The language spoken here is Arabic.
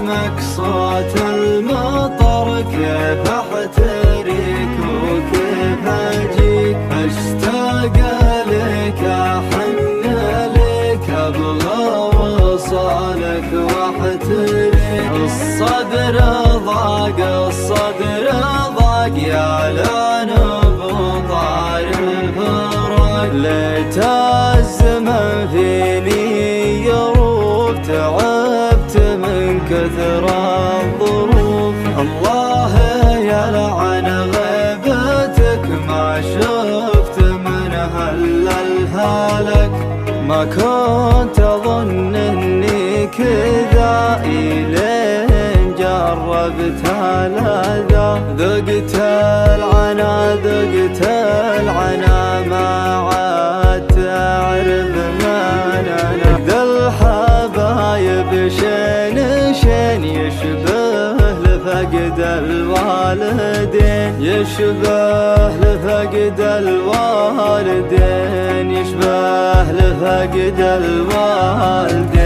سمعك صوت المطر كيف احتريك وكيف اجيك، اشتاق لك احن لك ابغى وصالك واحتريك. الصدر ضاق يعلن بطار الفراق، ليت الزمن فيني يروق تعبت من كثر الظروف. الله يلعن غيبتك ما شفت منها الا الهلك، ما كنت اظن اني كذا الين جربت هالذا. ذقت العنا ما عاد تعرف من انا. ذا الحبايب شين يشبه لفقد الوالدين، يشبه لفقد الوالدين، يشبه لفقد الوالدين.